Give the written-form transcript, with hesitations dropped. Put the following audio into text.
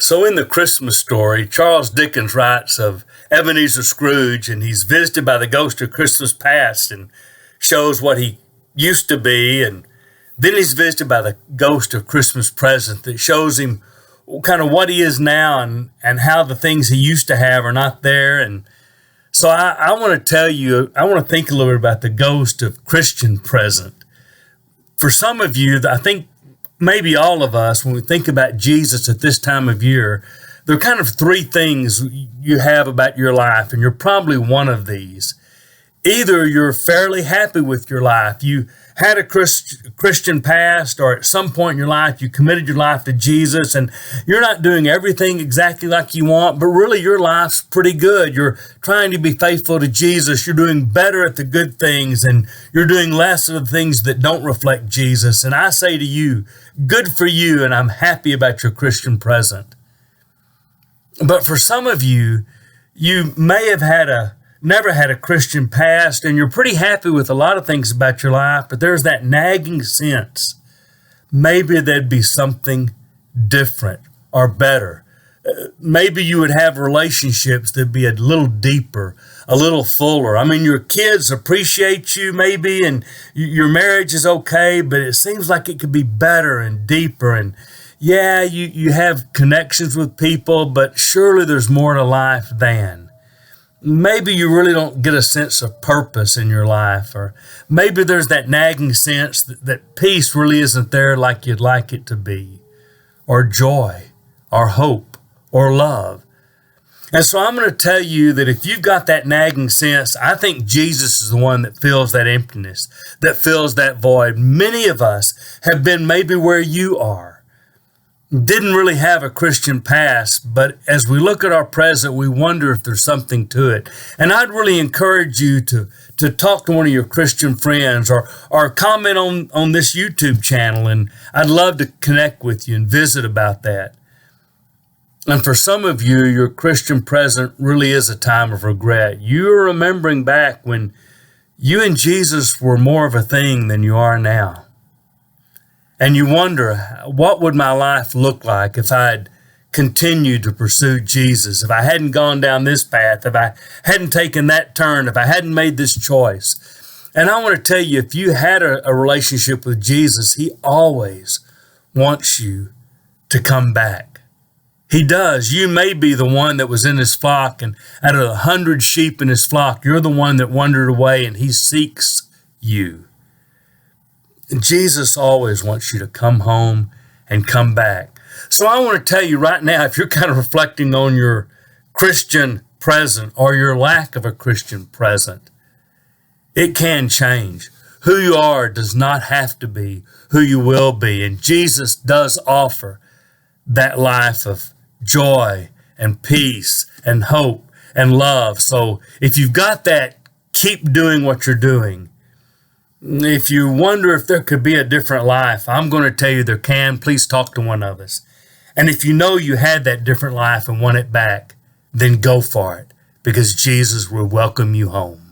So in the Christmas story, Charles Dickens writes of Ebenezer Scrooge, and he's visited by the ghost of Christmas past and shows what he used to be. And then he's visited by the ghost of Christmas present that shows him kind of what he is now and how the things he used to have are not there. And so I want to tell you, I want to think a little bit about the ghost of Christian present. For some of you, I think maybe all of us, when we think about Jesus at this time of year, there are kind of three things you have about your life, and you're probably one of these. Either you're fairly happy with your life, you had a Christian past, or at some point in your life, you committed your life to Jesus, and you're not doing everything exactly like you want, but really your life's pretty good. You're trying to be faithful to Jesus. You're doing better at the good things, and you're doing less of the things that don't reflect Jesus. And I say to you, good for you, and I'm happy about your Christian present. But for some of you, you may have never had a Christian past, and you're pretty happy with a lot of things about your life, but there's that nagging sense. Maybe there'd be something different or better. Maybe you would have relationships that'd be a little deeper, a little fuller. I mean, your kids appreciate you maybe, and your marriage is okay, but it seems like it could be better and deeper. And yeah, you have connections with people, but surely there's more to life than. Maybe you really don't get a sense of purpose in your life, or maybe there's that nagging sense that peace really isn't there like you'd like it to be, or joy, or hope, or love. And so I'm going to tell you that if you've got that nagging sense, I think Jesus is the one that fills that emptiness, that fills that void. Many of us have been maybe where you are. Didn't really have a Christian past, but as we look at our present, we wonder if there's something to it. And I'd really encourage you to talk to one of your Christian friends or comment on this YouTube channel, and I'd love to connect with you and visit about that. And for some of you, your Christian present really is a time of regret. You're remembering back when you and Jesus were more of a thing than you are now. And you wonder, what would my life look like if I'd continued to pursue Jesus, if I hadn't gone down this path, if I hadn't taken that turn, if I hadn't made this choice? And I want to tell you, if you had a relationship with Jesus, he always wants you to come back. He does. You may be the one that was in his flock, and out of 100 sheep in his flock, you're the one that wandered away, and he seeks you. Jesus always wants you to come home and come back. So I want to tell you right now, if you're kind of reflecting on your Christian present or your lack of a Christian present, it can change. Who you are does not have to be who you will be. And Jesus does offer that life of joy and peace and hope and love. So if you've got that, keep doing what you're doing. If you wonder if there could be a different life, I'm going to tell you there can. Please talk to one of us. And if you know you had that different life and want it back, then go for it, because Jesus will welcome you home.